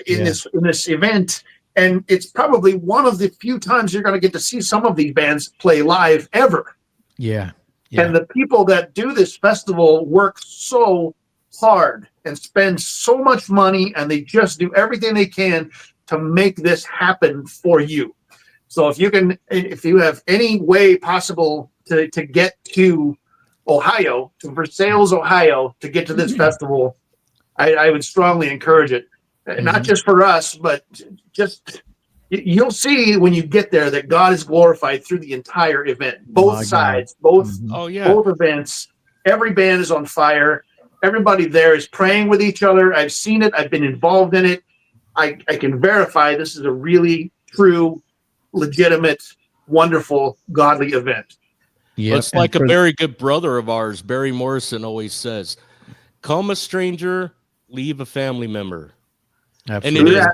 in this event. And it's probably one of the few times you're going to get to see some of these bands play live ever. Yeah. And the people that do this festival work so hard and spend so much money, and they just do everything they can to make this happen for you. So if you have any way possible to get to Ohio, to Versailles, Ohio, to get to this festival, I would strongly encourage it. Not just for us, but just you'll see when you get there that God is glorified through the entire event. Both sides, both events. Every band is on fire. Everybody there is praying with each other. I've seen it. I've been involved in it. I can verify this is a really true, legitimate, wonderful, godly event. Yeah, It's like a very good brother of ours, Barry Morrison, always says, "Come a stranger, leave a family member." Absolutely. And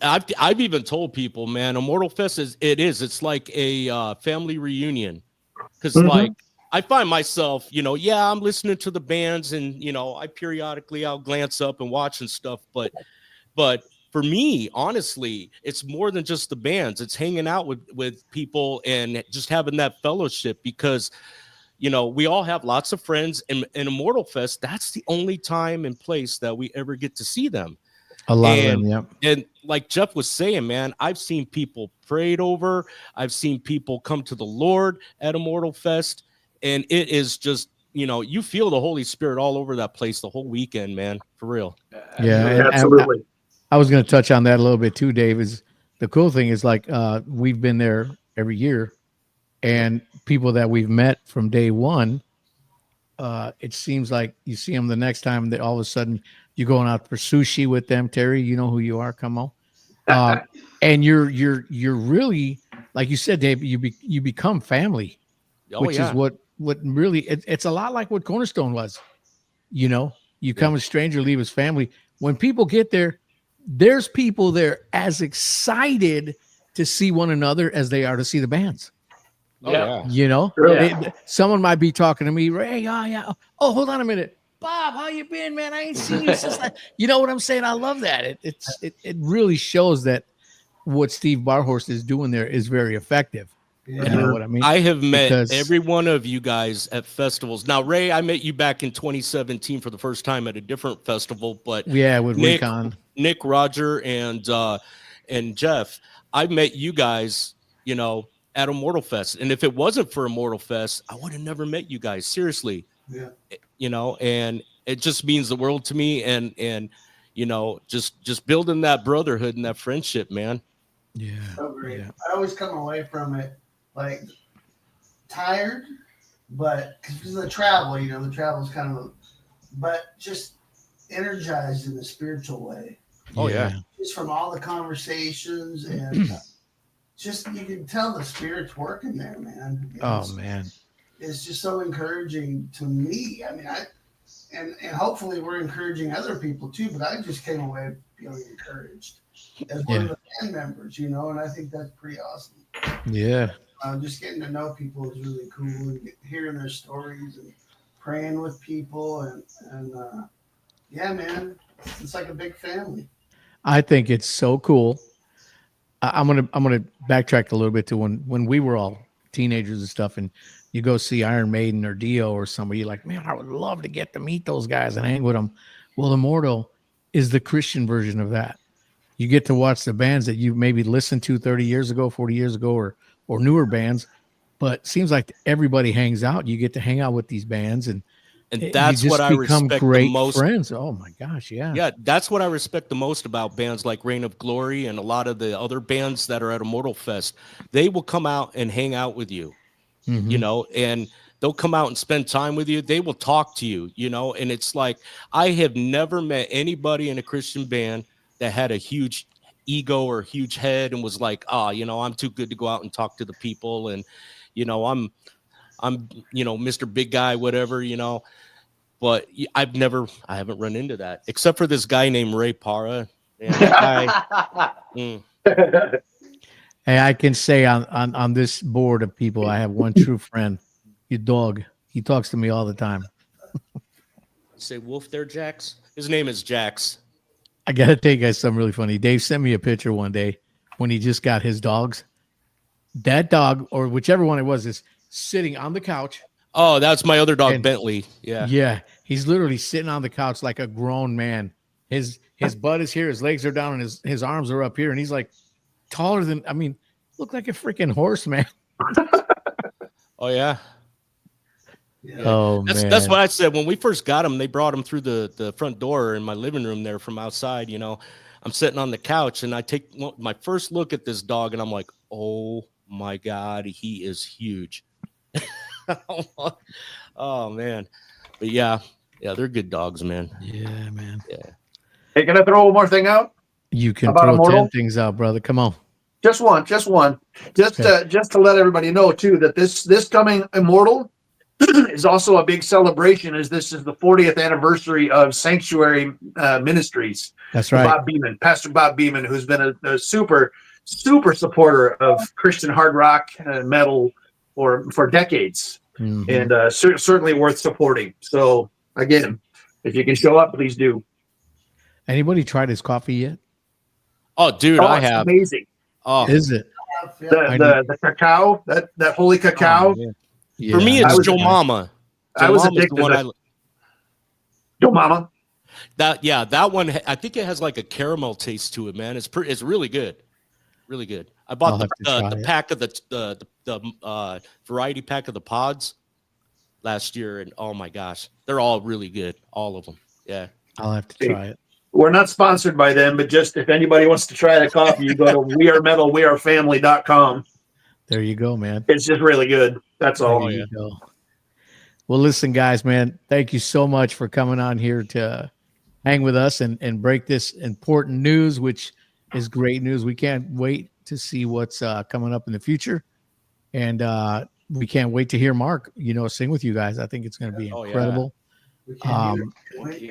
it is. I've even told people, man, Immortal Fest it's like a family reunion, because like I find myself, I'm listening to the bands, and I periodically I'll glance up and watch and stuff, but for me, honestly, it's more than just the bands. It's hanging out with people and just having that fellowship, because we all have lots of friends, and Immortal Fest, that's the only time and place that we ever get to see them. A lot of them, yeah. And like Jeff was saying, man, I've seen people prayed over. I've seen people come to the Lord at Immortal Fest. And it is just, you feel the Holy Spirit all over that place the whole weekend, man, for real. Yeah, absolutely. I was going to touch on that a little bit too, Dave. Is the cool thing is like we've been there every year, and people that we've met from day one, it seems like you see them the next time that all of a sudden you're going out for sushi with them. Terry, you know who you are. Come on. And you're really, like you said, Dave, you become family, which is what really, it's a lot like what Cornerstone was. You come a stranger, leave his family. When people get there, there's people there as excited to see one another as they are to see the bands. Someone might be talking to me, Ray. Oh yeah. Oh, hold on a minute, Bob. How you been, man? I ain't seen you since. You know what I'm saying? I love that. It really shows that what Steve Barhorst is doing there is very effective. Yeah. You know what I mean? I have met every one of you guys at festivals. Now, Ray, I met you back in 2017 for the first time at a different festival, but with Nick, Roger, and Jeff, I met you guys, at Immortal Fest. And if it wasn't for Immortal Fest, I would have never met you guys. Seriously. Yeah. And it just means the world to me. And you know, just building that brotherhood and that friendship, man. Yeah. So great. Yeah. I always come away from it like tired, but because of the travel, you know, the travel's kind of, but just energized in a spiritual way. Oh, yeah. Just from all the conversations and just you can tell the spirit's working there, man. Oh man. It's just so encouraging to me. I mean, and hopefully we're encouraging other people too. But I just came away feeling encouraged as one of the band members, you know, and I think that's pretty awesome. Yeah. Just getting to know people is really cool, and hearing their stories and praying with people, and yeah, man, it's like a big family. I think it's so cool. I'm gonna backtrack a little bit to when we were all teenagers and stuff, and you go see Iron Maiden or Dio or somebody, you're like, man, I would love to get to meet those guys and hang with them. Well, Immortal is the Christian version of that. You get to watch the bands that you maybe listened to 30 years ago, 40 years ago, or newer bands, but it seems like everybody hangs out. You get to hang out with these bands, and that's you what just I become respect great the most. friends. Oh my gosh, yeah. Yeah, that's what I respect the most about bands like Reign of Glory and a lot of the other bands that are at Immortal Fest. They will come out and hang out with you, Mhm. you know, and they'll come out and spend time with you. They will talk to you, you know, and it's like I have never met anybody in a Christian band that had a huge ego or huge head and was like, you know, I'm too good to go out and talk to the people, and you know, I'm you know, Mr. Big Guy, whatever, you know. But I haven't run into that except for this guy named Ray Parra. And that guy, Hey, I can say on this board of people, I have one true friend, your dog. He talks to me all the time. say Wolf there, Jax. His name is Jax. I got to tell you guys something really funny. Dave sent me a picture one day when he just got his dogs. That dog, or whichever one it was, is sitting on the couch. Oh, that's my other dog, And- Bentley. Yeah. Yeah, he's literally sitting on the couch like a grown man. His butt is here, his legs are down, and his arms are up here, and he's like taller than, I mean, look like a freaking horse, man. Oh, yeah. Yeah. Oh man, That's what I said when we first got him. They brought him through the front door in my living room there from outside. You know, I'm sitting on the couch and I take my first look at this dog and I'm like, oh my God, he is huge. Oh man, but yeah, they're good dogs, man. Yeah, man. Hey, can I throw one more thing out? You can About throw Immortal? 10 things out, brother. Come on. Just one. Just to let everybody know too that this coming Immortal is also a big celebration, as this is the 40th anniversary of Sanctuary Ministries. That's right. Pastor Bob Beeman, who's been a super supporter of Christian hard rock and metal for decades, Mhm. and certainly worth supporting. So again, if you can show up, please do. Anybody tried his coffee yet? Oh, dude, I it's have. amazing. Oh, Is it? The cacao, that holy cacao. oh, man. Yeah. For me, I it's was- Joe Mama. I Joe was Mama's addicted the one to Yo Mama. that one. I think it has like a caramel taste to it, man. It's really good, really good. I bought I'll have to try the it. pack of the variety pack of the pods last year, and oh my gosh, they're all really good, all of them. Yeah. I'll have to try it. We're not sponsored by them, but just if anybody wants to try the coffee, you go to wearemetalwearefamily.com. There you go, man. It's just really good. That's all. There you go. Well, listen, guys, man, thank you so much for coming on here to hang with us and break this important news, which is great news. We can't wait to see what's coming up in the future. And we can't wait to hear Mark, sing with you guys. I think it's going to be Oh, yeah. incredible. We can't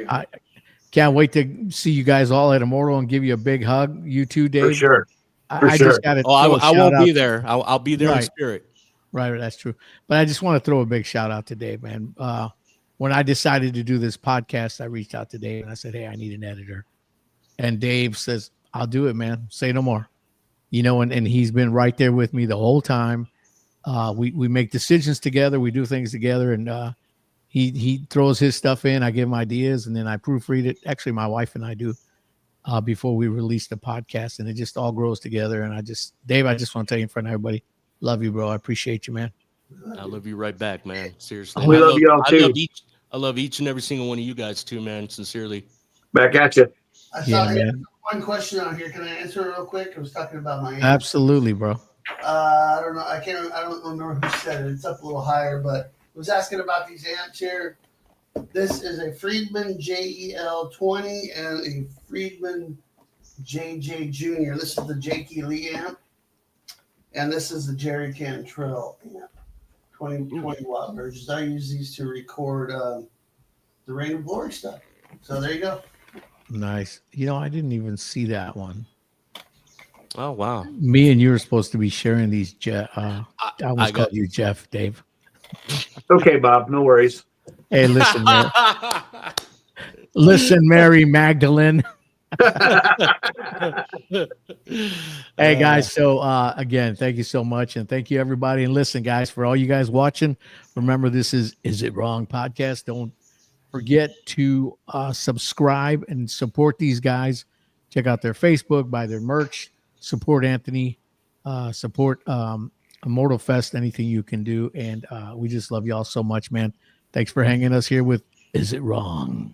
I can't wait to see you guys all at Immortal and give you a big hug. You too, Dave. For sure. for I sure. just got to. Oh, I won't be there. I'll be there in Right. spirit. Right, that's true. But I just want to throw a big shout out to Dave, man. When I decided to do this podcast, I reached out to Dave and I said, "Hey, I need an editor." And Dave says, "I'll do it, man. Say no more." And he's been right there with me the whole time. We make decisions together, we do things together, and he throws his stuff in. I give him ideas, and then I proofread it. Actually, my wife and I do before we release the podcast, and it just all grows together. And Dave, I just want to tell you in front of everybody, love you, bro. I appreciate you, man. I love you right back, man. Seriously. We love you all, too. I love each and every single one of you guys too, man. Sincerely. Back at you. I Yeah, saw man. one question on here. Can I answer it real quick? I was talking about my amp. Absolutely, bro. I don't know. I don't remember who said it. It's up a little higher, but I was asking about these amps here. This is a Friedman JEL 20 and a Friedman JJ Junior. This is the Jakey Lee amp, and this is the Jerry Cantrell amp, 20 watt versions. I use these to record the Reign of Glory stuff. So there you go. Nice. You know, I didn't even see that one. Oh wow. Me and you are supposed to be sharing these. I almost got- called you Jeff, Dave. Okay, Bob, no worries. Hey, listen, man. Listen, Mary Magdalene. Hey guys, so again, thank you so much, and thank you everybody. And listen, guys, for all you guys watching, remember this is It Wrong podcast. Don't forget to subscribe and support these guys. Check out their Facebook, buy their merch, support Anthony, support Immortal Fest, anything you can do. And we just love y'all so much, man. Thanks for hanging us here with Is It Wrong?